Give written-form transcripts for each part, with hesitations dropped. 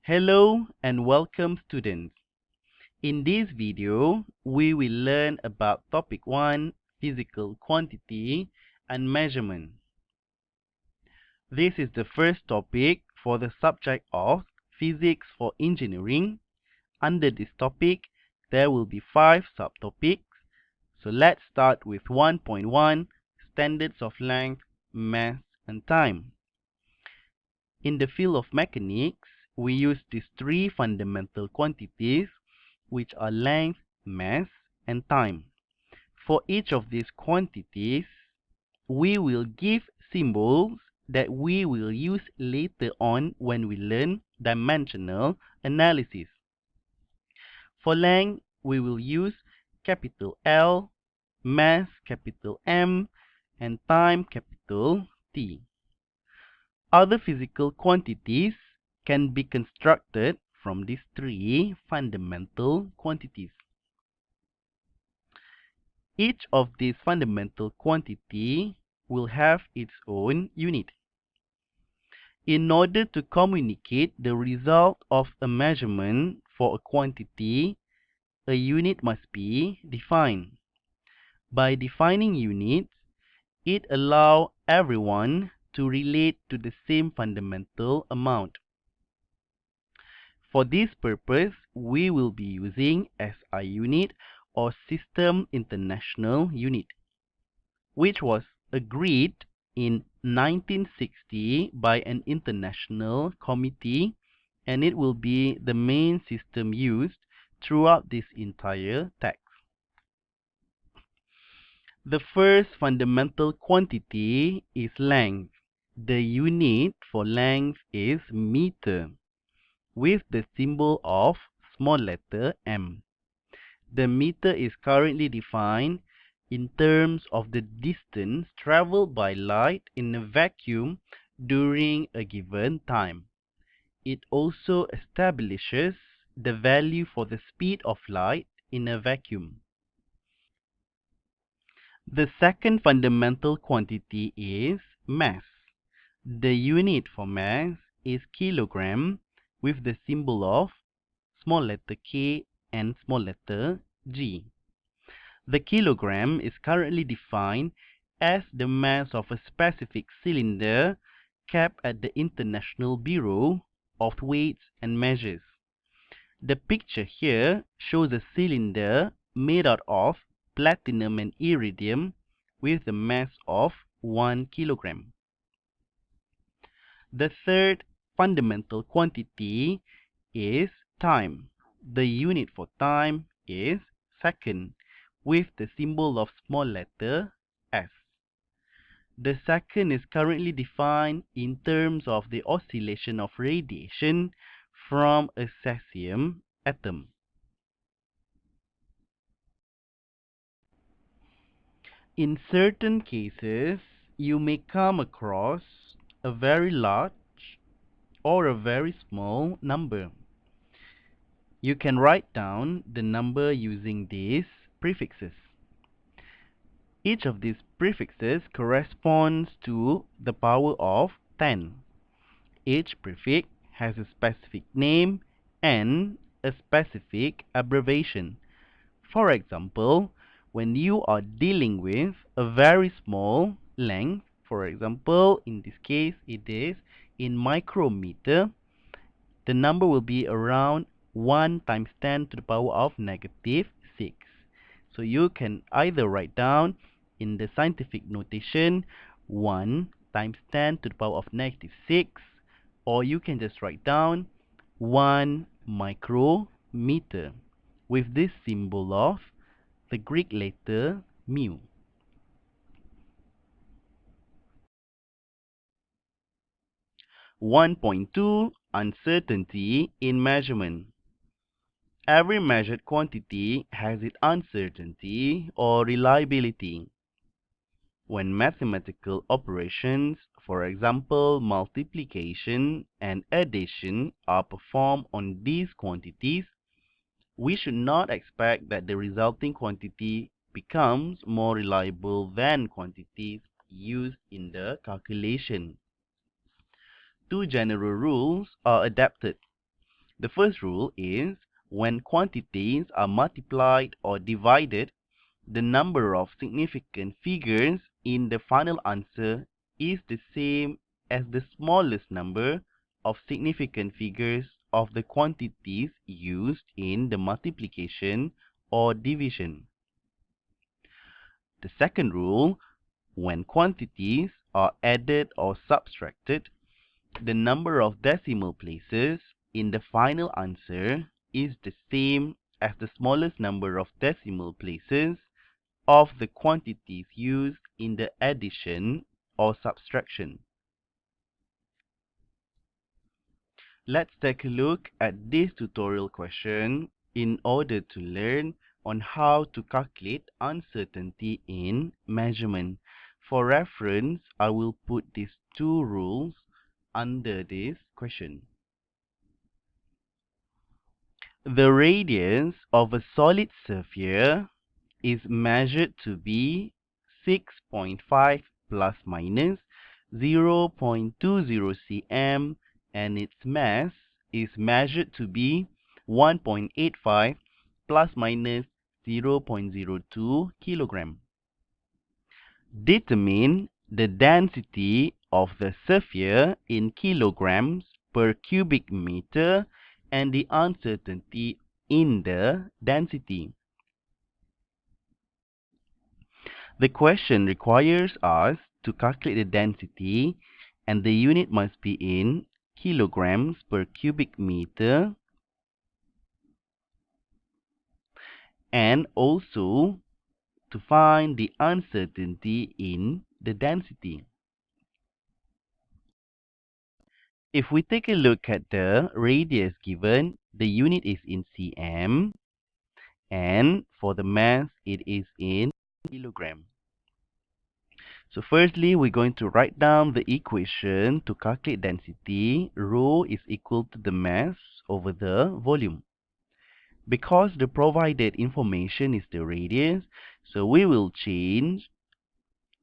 Hello and welcome students. In this video, we will learn about topic 1, physical quantity and measurement. This is the first topic for the subject of physics for engineering. Under this topic, there will be 5 subtopics. So let's start with 1.1, standards of length, mass and time. In the field of mechanics, we use these three fundamental quantities, which are length, mass, and time. For each of these quantities, we will give symbols that we will use later on when we learn dimensional analysis. For length, we will use capital L, mass capital M, and time capital T. Other physical quantities can be constructed from these three fundamental quantities. Each of these fundamental quantity will have its own unit. In order to communicate the result of a measurement for a quantity, a unit must be defined. By defining units, it allows everyone to relate to the same fundamental amount. For this purpose, we will be using SI unit or System International Unit, which was agreed in 1960 by an international committee, and it will be the main system used throughout this entire text. The first fundamental quantity is length. The unit for length is meter, with the symbol of small letter m. The meter is currently defined in terms of the distance traveled by light in a vacuum during a given time. It also establishes the value for the speed of light in a vacuum. The second fundamental quantity is mass. The unit for mass is kilogram, with the symbol of small letter k and small letter g. The kilogram is currently defined as the mass of a specific cylinder kept at the International Bureau of Weights and Measures. The picture here shows a cylinder made out of platinum and iridium with a mass of 1 kilogram. The third fundamental quantity is time. The unit for time is second, with the symbol of small letter s. The second is currently defined in terms of the oscillation of radiation from a cesium atom. In certain cases, you may come across a very large or a very small number. You can write down the number using these prefixes. Each of these prefixes corresponds to the power of 10. Each prefix has a specific name and a specific abbreviation. For example, when you are dealing with a very small length, for example, in this case it is in micrometer, the number will be around 1 times 10 to the power of negative 6. So you can either write down in the scientific notation 1 times 10 to the power of negative 6, or you can just write down 1 micrometer with this symbol of the Greek letter mu. One point two, uncertainty in measurement. Every measured quantity has its uncertainty or reliability. When mathematical operations, for example multiplication and addition, are performed on these quantities, we should not expect that the resulting quantity becomes more reliable than quantities used in the calculation. Two general rules are adapted. The first rule is when quantities are multiplied or divided, the number of significant figures in the final answer is the same as the smallest number of significant figures of the quantities used in the multiplication or division. The second rule, when quantities are added or subtracted, the number of decimal places in the final answer is the same as the smallest number of decimal places of the quantities used in the addition or subtraction. Let's take a look at this tutorial question in order to learn on how to calculate uncertainty in measurement. For reference, I will put these two rules under this question. The radius of a solid sphere is measured to be 6.5 plus minus 0.20 cm and its mass is measured to be 1.85 plus minus 0.02 kilogram. Determine the density of the sphere in kilograms per cubic meter and the uncertainty in the density. The question requires us to calculate the density and the unit must be in kilograms per cubic meter and also to find the uncertainty in the density. If we take a look at the radius given, the unit is in cm and for the mass it is in kilogram. So firstly, we're going to write down the equation to calculate density. Rho is equal to the mass over the volume. Because the provided information is the radius, so we will change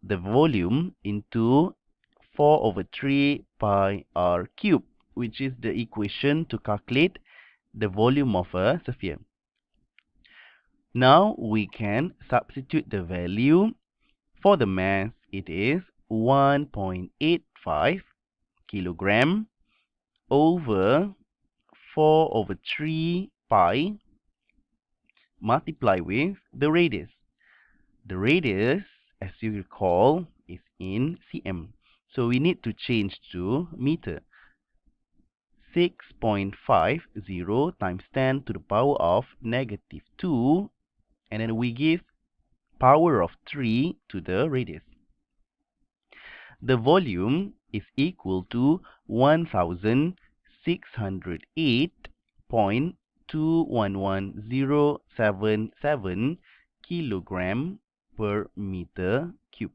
the volume into 4 over 3 pi r cubed, which is the equation to calculate the volume of a sphere. Now we can substitute the value. For the mass, it is 1.85 kilogram over 4 over 3 pi multiply with the radius. The radius, as you recall, is in cm. So we need to change to meter. 6.50 times 10 to the power of negative 2, and then we give power of 3 to the radius. The volume is equal to 1608.211077 kilogram per meter cube.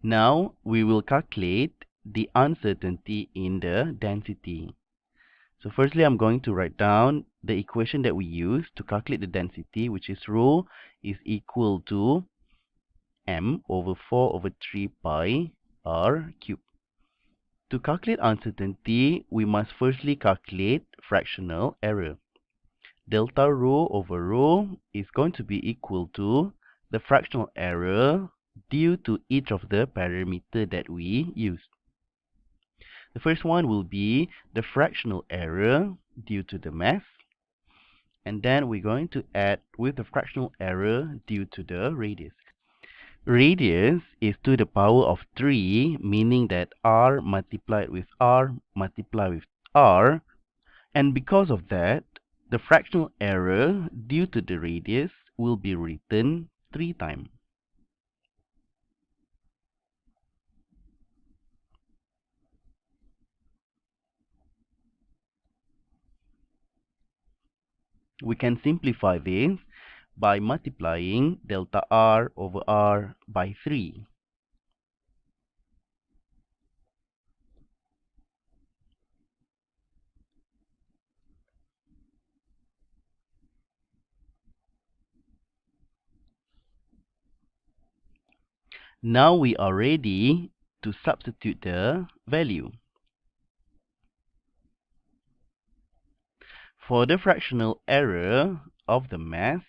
Now we will calculate the uncertainty in the density. So firstly, I'm going to write down the equation that we use to calculate the density, which is rho is equal to m over 4 over 3 pi r cubed. To calculate uncertainty, we must firstly calculate fractional error. Delta rho over rho is going to be equal to the fractional error due to each of the parameter that we use. The first one will be the fractional error due to the mass, and then we're going to add with the fractional error due to the radius. Radius is to the power of 3, meaning that r multiplied with r multiplied with r, and because of that, the fractional error due to the radius will be written 3 times. We can simplify this by multiplying delta r over r by 3. Now we are ready to substitute the value. For the fractional error of the mass,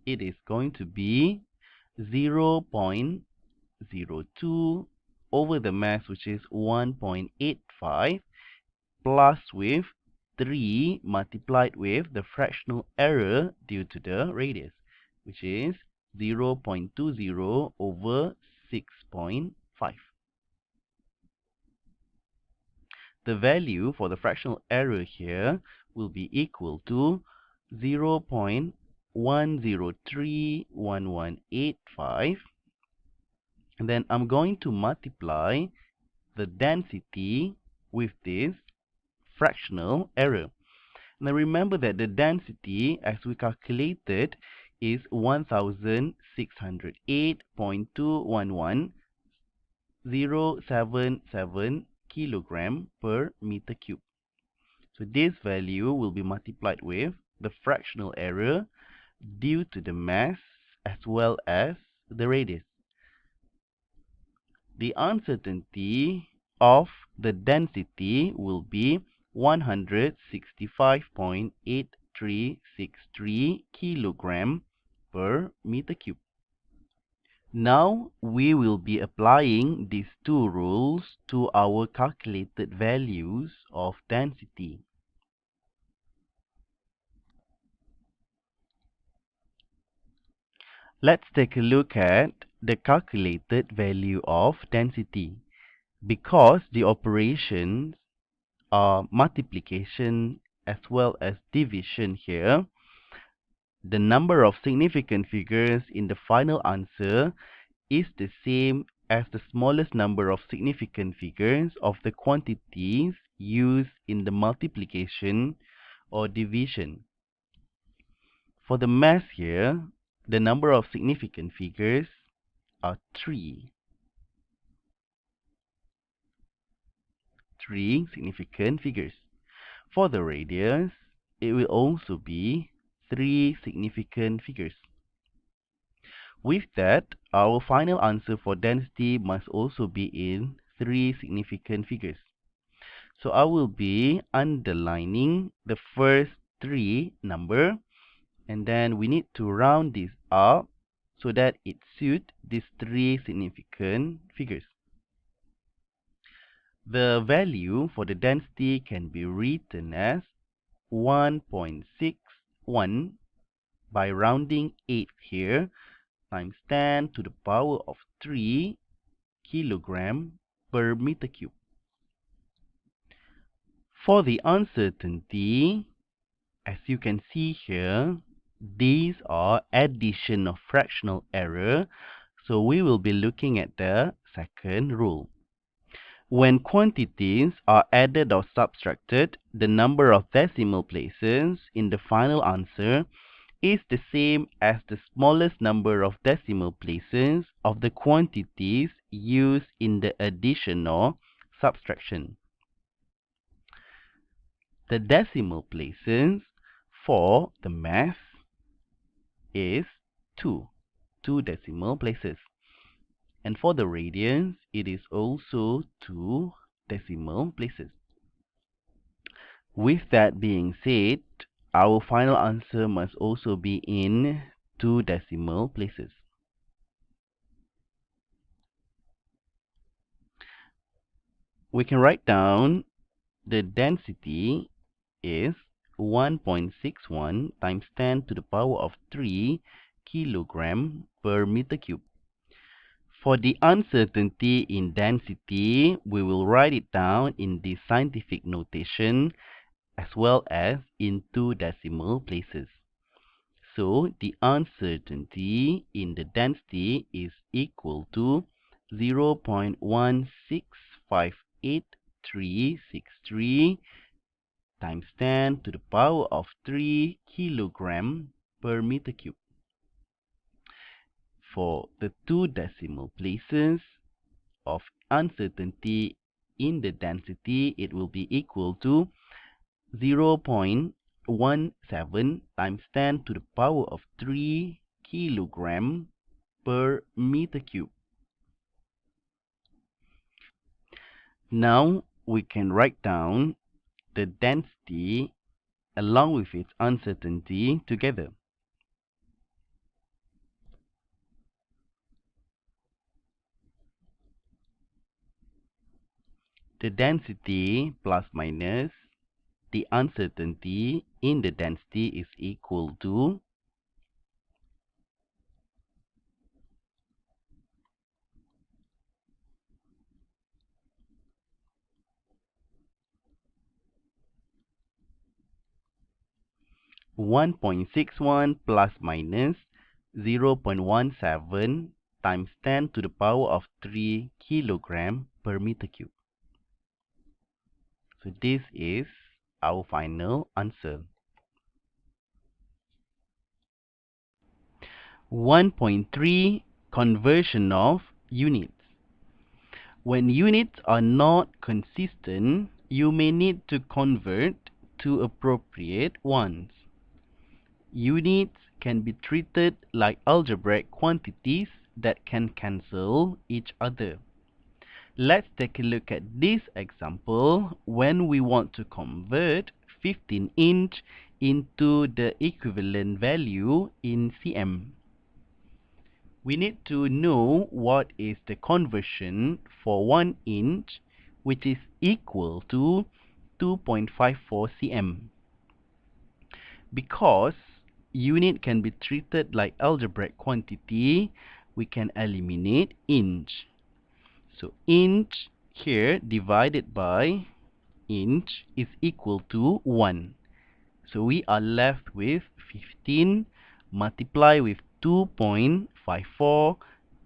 it is going to be 0.02 over the mass, which is 1.85, plus with 3 multiplied with the fractional error due to the radius, which is 0.20 over 6.5. The value for the fractional error here will be equal to 0.1031185, and then I'm going to multiply the density with this fractional error. Now remember that the density, as we calculated, is 1608.211077 kilogram per meter cube. So this value will be multiplied with the fractional error due to the mass as well as the radius. The uncertainty of the density will be 165.8363 kilogram per meter cube. Now we will be applying these two rules to our calculated values of density. Let's take a look at the calculated value of density. Because the operations are multiplication as well as division here, the number of significant figures in the final answer is the same as the smallest number of significant figures of the quantities used in the multiplication or division. For the mass here, the number of significant figures are 3. 3 significant figures. For the radius, it will also be 3 significant figures. With that, our final answer for density must also be in 3 significant figures. So I will be underlining the first 3 number, and then we need to round this up so that it suits these 3 significant figures. The value for the density can be written as 1.61 by rounding 8 here times 10 to the power of 3 kilogram per meter cube. For the uncertainty, as you can see here, these are addition of fractional error, so we will be looking at the second rule. When quantities are added or subtracted, the number of decimal places in the final answer is the same as the smallest number of decimal places of the quantities used in the addition or subtraction. The decimal places for the mass is 2 decimal places. And for the radians, it is also 2 decimal places. With that being said, our final answer must also be in 2 decimal places. We can write down the density is 1.61 times 10 to the power of 3 kilogram per meter cube. For the uncertainty in density, we will write it down in the scientific notation as well as in 2 decimal places. So the uncertainty in the density is equal to 0.1658363 times 10 to the power of 3 kilogram per meter cube. For the 2 decimal places of uncertainty in the density, it will be equal to 0.17 times 10 to the power of 3 kilogram per meter cube. Now we can write down the density along with its uncertainty together. The density plus minus the uncertainty in the density is equal to 1.61 plus minus 0.17 times 10 to the power of 3 kilogram per meter cube. So this is our final answer. 1.3 Conversion of units. When units are not consistent, you may need to convert to appropriate ones. Units can be treated like algebraic quantities that can cancel each other. Let's take a look at this example when we want to convert 15-inch into the equivalent value in cm. We need to know what is the conversion for 1 inch, which is equal to 2.54 cm. Because unit can be treated like algebraic quantity, we can eliminate inch. So inch here divided by inch is equal to 1. So we are left with 15 multiply with 2.54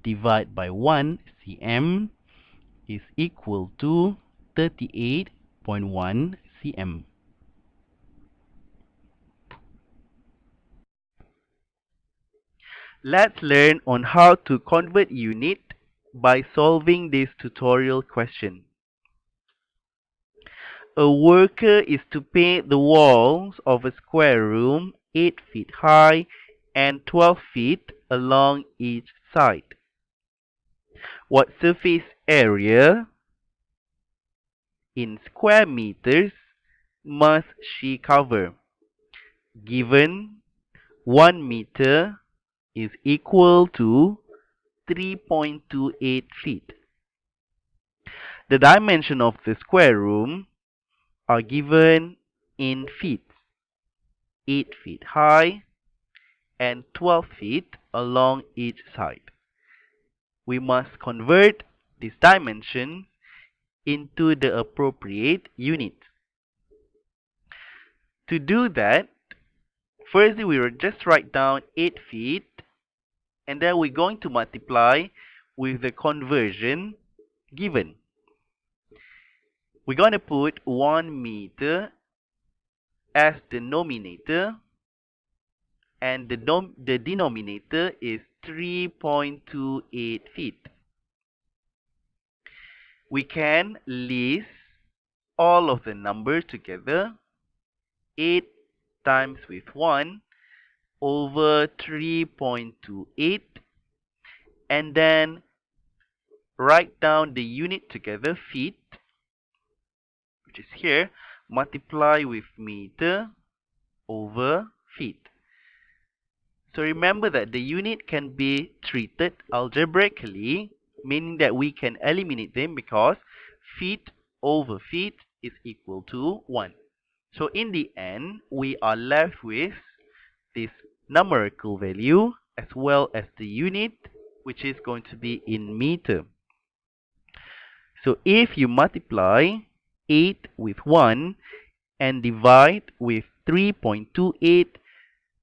divided by 1 cm is equal to 38.1 cm. Let's learn on how to convert unit by solving this tutorial question. A worker is to paint the walls of a square room 8 feet high and 12 feet along each side. What surface area in square meters must she cover? Given 1 meter is equal to 3.28 feet. The dimension of the square room are given in feet. 8 feet high and 12 feet along each side. We must convert this dimension into the appropriate unit. To do that, firstly we will just write down 8 feet and then we're going to multiply with the conversion given. We're going to put 1 meter as the numerator and the denominator is 3.28 feet. We can list all of the numbers together. 8 times with 1 over 3.28 and then write down the unit together, feet, which is here, multiply with meter over feet. So remember that the unit can be treated algebraically, meaning that we can eliminate them because feet over feet is equal to 1. So in the end, we are left with this numerical value as well as the unit, which is going to be in meter. So if you multiply 8 with 1 and divide with 3.28,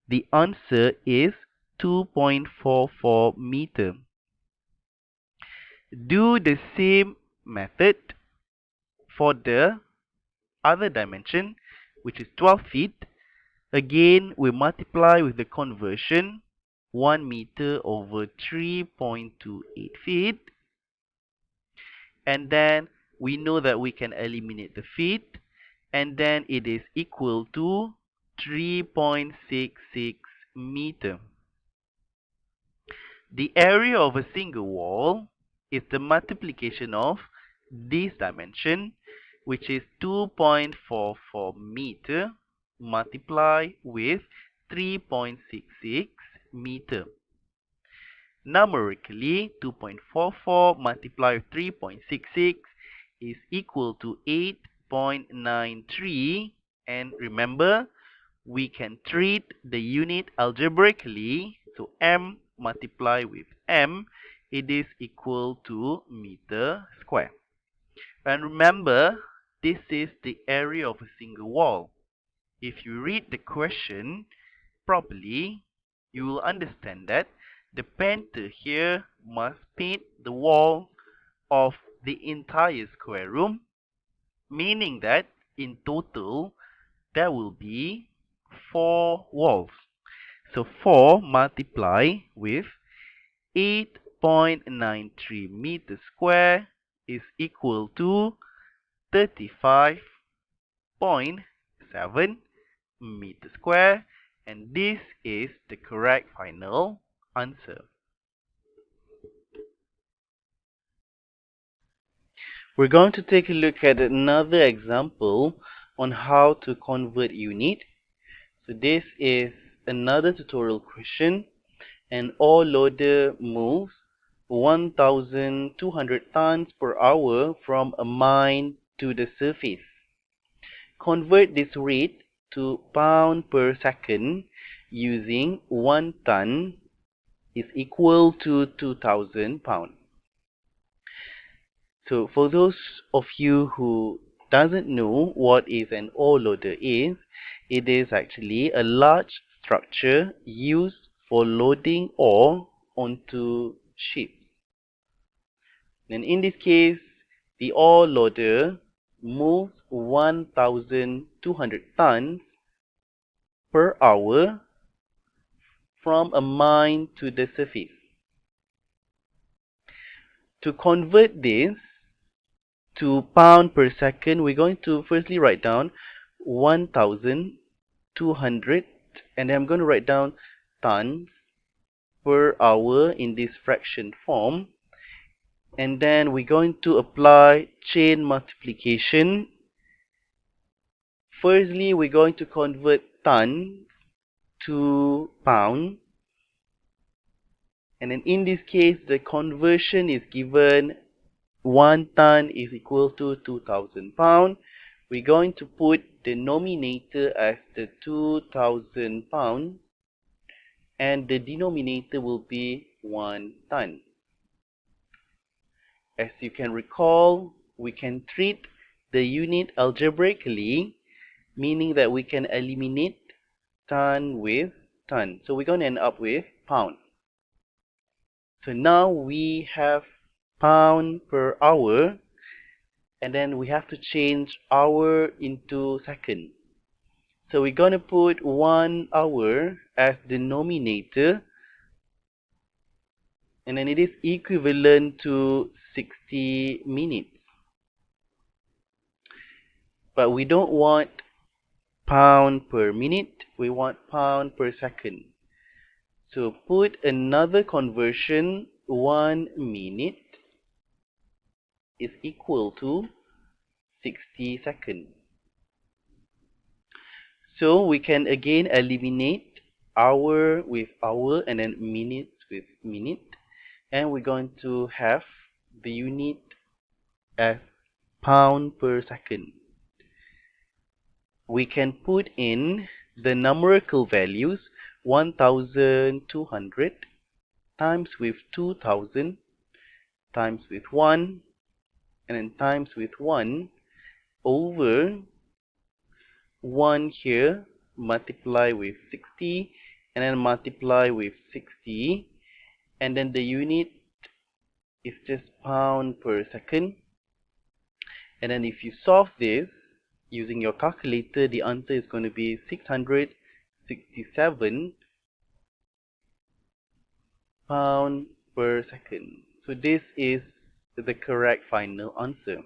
the answer is 2.44 meter. Do the same method for the other dimension, which is 12 feet. Again, we multiply with the conversion 1 meter over 3.28 feet. And then we know that we can eliminate the feet. And then it is equal to 3.66 meter. The area of a single wall is the multiplication of this dimension, which is 2.44 meter, multiply with 3.66 meter. Numerically, 2.44 multiplied with 3.66 is equal to 8.93. And remember, we can treat the unit algebraically. So m multiplied with m, it is equal to meter square. And remember, this is the area of a single wall. If you read the question properly, you will understand that the painter here must paint the wall of the entire square room, meaning that in total there will be 4 walls. So 4 multiply with 8.93 meters square is equal to 35.7 meter square, and this is the correct final answer. We're going to take a look at another example on how to convert unit. So this is another tutorial question. An ore loader moves 1,200 tons per hour from a mine to the surface. Convert this rate to pound per second using 1 ton is equal to 2,000 pounds. So for those of you who doesn't know what is an ore loader is, it is actually a large structure used for loading ore onto ships. And in this case, the ore loader moves 1,200 tons per hour from a mine to the surface. To convert this to pound per second, we're going to firstly write down 1,200, and then I'm going to write down tons per hour in this fraction form, and then we're going to apply chain multiplication. Firstly, we're going to convert ton to pound, and then in this case the conversion is given 1 ton is equal to 2,000 pounds. We're going to put the denominator as the 2,000 pounds, and the denominator will be 1 ton. As you can recall, we can treat the unit algebraically, meaning that we can eliminate ton with ton. So we're going to end up with pound. So now we have pound per hour, and then we have to change hour into second. So we're going to put 1 hour as denominator, and then it is equivalent to 60 minutes. But we don't want pound per minute, we want pound per second. So put another conversion, 1 minute is equal to 60 seconds. So we can again eliminate hour with hour and then minute with minute, and we're going to have the unit as pound per second. We can put in the numerical values 1,200 times with 2,000 times with 1 and then times with 1 over 1 here, multiply with 60 and then multiply with 60, and then the unit is just pound per second. And then if you solve this using your calculator, the answer is going to be 667 pound per second. So this is the correct final answer.